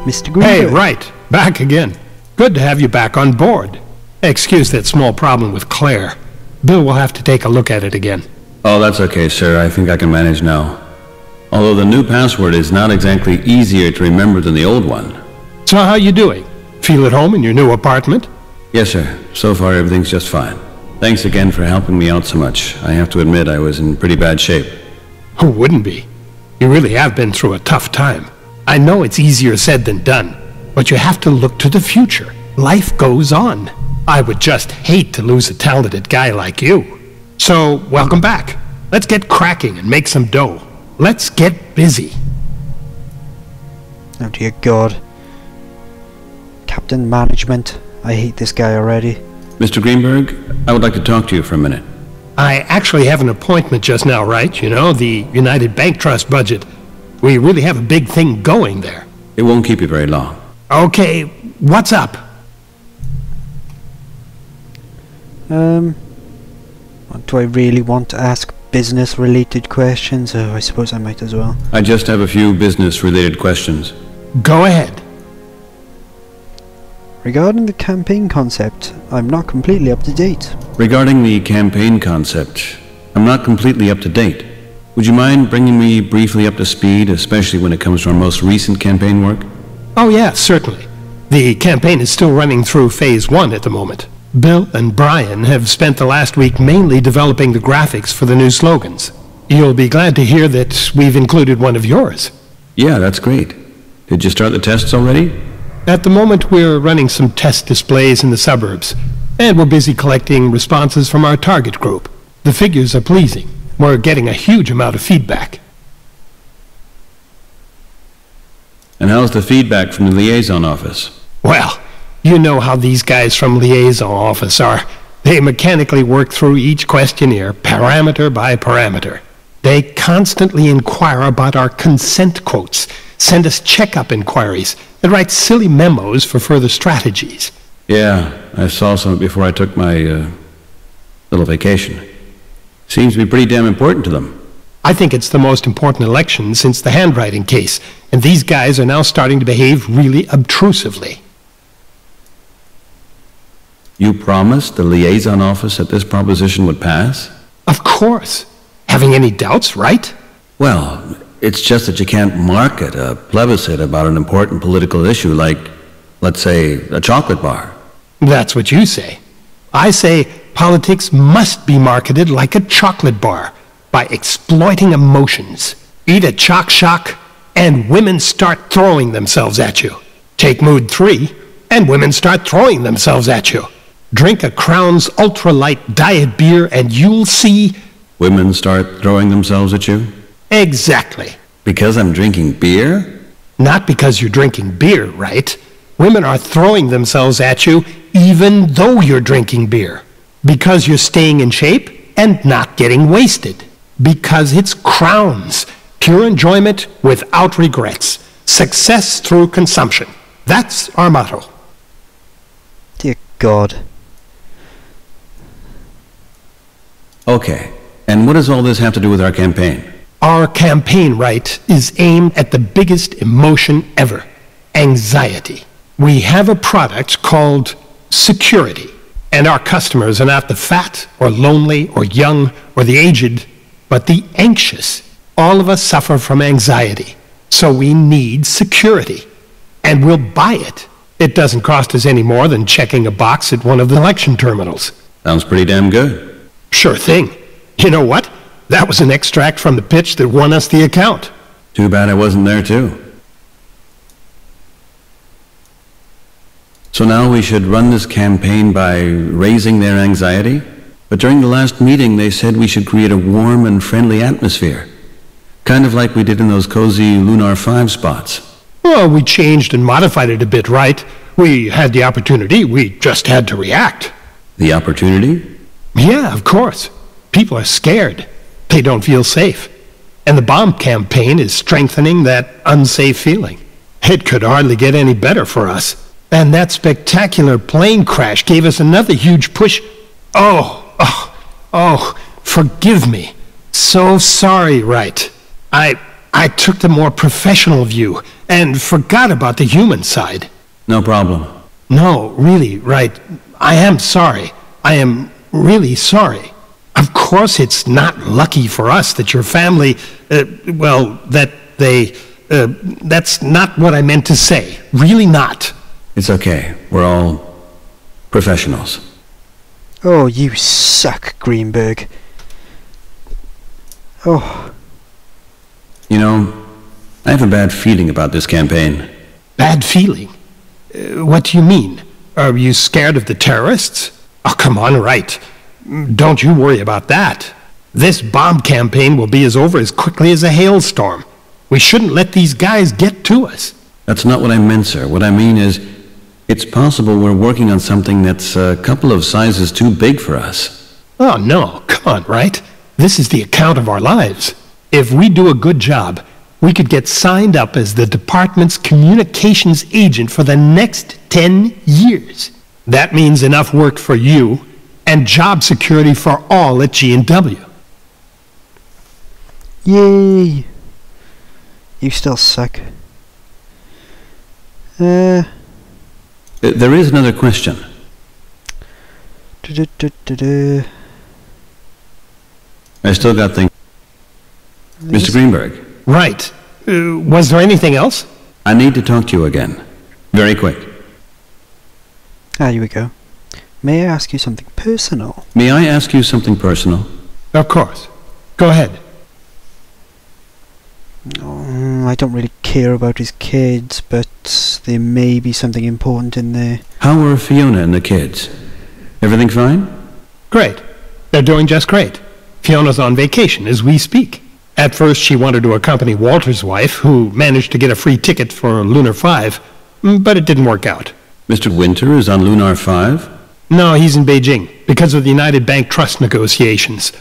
Mr. Greenberg. Hey, right. Back again. Good to have you back on board. Excuse that small problem with Claire. Bill will have to take a look at it again. Oh, that's okay, sir. I think I can manage now. Although the new password is not exactly easier to remember than the old one. So how you doing? Feel at home in your new apartment? Yes, sir. So far, everything's just fine. Thanks again for helping me out so much. I have to admit I was in pretty bad shape. Who wouldn't be? You really have been through a tough time. I know it's easier said than done, but you have to look to the future. Life goes on. I would just hate to lose a talented guy like you. So, welcome back. Let's get cracking and make some dough. Let's get busy. Oh dear God. Captain Management. I hate this guy already. Mr. Greenberg, I would like to talk to you for a minute. I actually have an appointment just now, right? You know, the United Bank Trust budget. We really have a big thing going there. It won't keep you very long. Okay, what's up? Do I really want to ask business-related questions? Oh, I suppose I might as well. I just have a few business-related questions. Go ahead. Regarding the campaign concept, I'm not completely up to date. Regarding the campaign concept, I'm not completely up to date. Would you mind bringing me briefly up to speed, especially when it comes to our most recent campaign work? Oh yeah, certainly. The campaign is still running through Phase 1 at the moment. Bill and Brian have spent the last week mainly developing the graphics for the new slogans. You'll be glad to hear that we've included one of yours. Yeah, that's great. Did you start the tests already? At the moment, we're running some test displays in the suburbs, and we're busy collecting responses from our target group. The figures are pleasing. We're getting a huge amount of feedback. And how's the feedback from the liaison office? Well, you know how these guys from liaison office are. They mechanically work through each questionnaire, parameter by parameter. They constantly inquire about our consent quotes, send us checkup inquiries, and write silly memos for further strategies. Yeah, I saw some before I took my, little vacation. Seems to be pretty damn important to them. I think it's the most important election since the handwriting case, and these guys are now starting to behave really obtrusively. You promised the liaison office that this proposition would pass? Of course. Having any doubts, right? Well, it's just that you can't market a plebiscite about an important political issue like, let's say, a chocolate bar. That's what you say. I say politics must be marketed like a chocolate bar, by exploiting emotions. Eat a Choc Shock, and women start throwing themselves at you. Take Mood 3, and women start throwing themselves at you. Drink a Crown's ultralight diet beer, and you'll see... Women start throwing themselves at you? Exactly. Because I'm drinking beer? Not because you're drinking beer, right? Women are throwing themselves at you even though you're drinking beer. Because you're staying in shape and not getting wasted. Because it's Crowns. Pure enjoyment without regrets. Success through consumption. That's our motto. Dear God. Okay, and what does all this have to do with our campaign? Our campaign, right, is aimed at the biggest emotion ever. Anxiety. We have a product called security. And our customers are not the fat, or lonely, or young, or the aged, but the anxious. All of us suffer from anxiety. So we need security. And we'll buy it. It doesn't cost us any more than checking a box at one of the election terminals. Sounds pretty damn good. Sure thing. You know what? That was an extract from the pitch that won us the account. Too bad I wasn't there too. So now we should run this campaign by raising their anxiety? But during the last meeting they said we should create a warm and friendly atmosphere. Kind of like we did in those cozy Lunar 5 spots. Well, we changed and modified it a bit, right? We had the opportunity, we just had to react. The opportunity? Yeah, of course. People are scared. They don't feel safe. And the bomb campaign is strengthening that unsafe feeling. It could hardly get any better for us. And that spectacular plane crash gave us another huge push. Oh, forgive me. So sorry, right. I took the more professional view and forgot about the human side. No problem. No, really, right. I am sorry. I am really sorry. Of course, it's not lucky for us that your family, that's not what I meant to say. Really not. It's okay. We're all professionals. Oh, you suck, Greenberg. Oh. You know, I have a bad feeling about this campaign. Bad feeling? What do you mean? Are you scared of the terrorists? Oh, come on, right. Don't you worry about that. This bomb campaign will be over as quickly as a hailstorm. We shouldn't let these guys get to us. That's not what I meant, sir. What I mean is, it's possible we're working on something that's a couple of sizes too big for us. Oh, no, come on, right? This is the account of our lives. If we do a good job, we could get signed up as the department's communications agent for the next 10 years. That means enough work for you and job security for all at G&W. Yay! You still suck. There is another question. I still got things. Mr. Greenberg. Right. Was there anything else? I need to talk to you again. Very quick. Ah, here we go. May I ask you something personal? May I ask you something personal? Of course. Go ahead. I don't really care about his kids, but there may be something important in there. How are Fiona and the kids? Everything fine? Great. They're doing just great. Fiona's on vacation as we speak. At first she wanted to accompany Walter's wife, who managed to get a free ticket for Lunar 5, but it didn't work out. Mr. Winter is on Lunar 5? No, he's in Beijing, because of the United Bank Trust negotiations.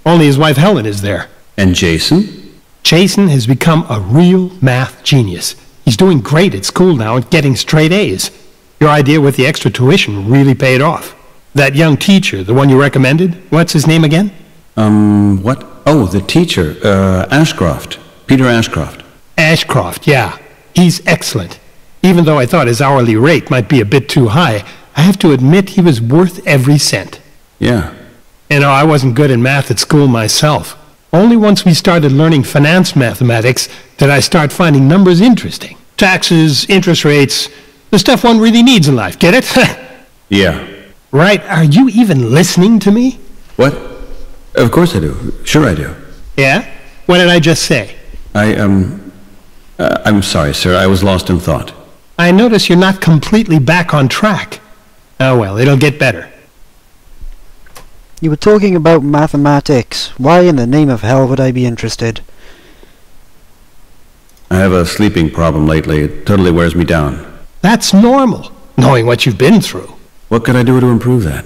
Only his wife Helen is there. And Jason? Jason has become a real math genius. He's doing great at school now and getting straight A's. Your idea with the extra tuition really paid off. That young teacher, the one you recommended, what's his name again? What? Oh, the teacher, Ashcroft. Peter Ashcroft. Ashcroft, yeah. He's excellent. Even though I thought his hourly rate might be a bit too high, I have to admit he was worth every cent. Yeah. You know, I wasn't good in math at school myself. Only once we started learning finance mathematics did I start finding numbers interesting. Taxes, interest rates, the stuff one really needs in life, get it? Yeah. Right, are you even listening to me? What? Of course I do. Sure I do. Yeah? What did I just say? I'm sorry, sir. I was lost in thought. I notice you're not completely back on track. Oh well, it'll get better. You were talking about mathematics. Why in the name of hell would I be interested? I have a sleeping problem lately. It totally wears me down. That's normal, knowing what you've been through. What could I do to improve that?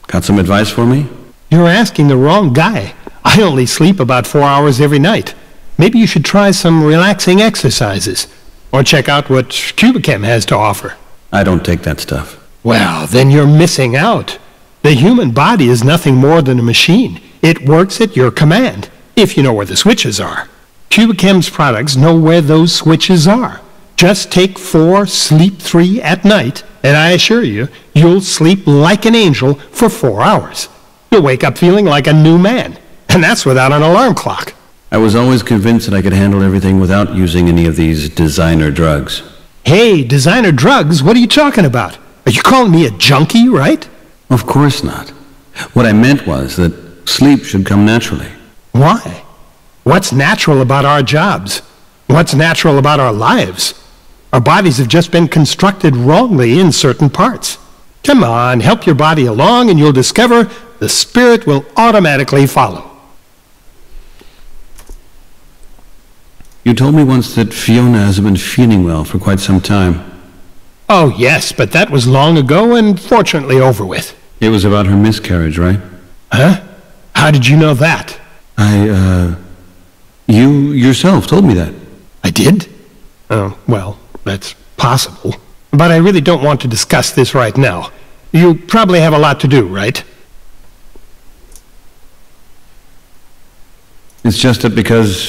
Got some advice for me? You're asking the wrong guy. I only sleep about 4 hours every night. Maybe you should try some relaxing exercises. Or check out what Cubichem has to offer. I don't take that stuff. Well, then you're missing out. The human body is nothing more than a machine. It works at your command, if you know where the switches are. Cubichem's products know where those switches are. Just take 4, sleep 3 at night, and I assure you, you'll sleep like an angel for 4 hours. You'll wake up feeling like a new man, and that's without an alarm clock. I was always convinced that I could handle everything without using any of these designer drugs. Hey, designer drugs? What are you talking about? Are you calling me a junkie, right? Of course not. What I meant was that sleep should come naturally. Why? What's natural about our jobs? What's natural about our lives? Our bodies have just been constructed wrongly in certain parts. Come on, help your body along and you'll discover the spirit will automatically follow. You told me once that Fiona hasn't been feeling well for quite some time. Oh, yes, but that was long ago and fortunately over with. It was about her miscarriage, right? Huh? How did you know that? You yourself told me that. I did? Oh, well, that's possible. But I really don't want to discuss this right now. You probably have a lot to do, right? It's just that because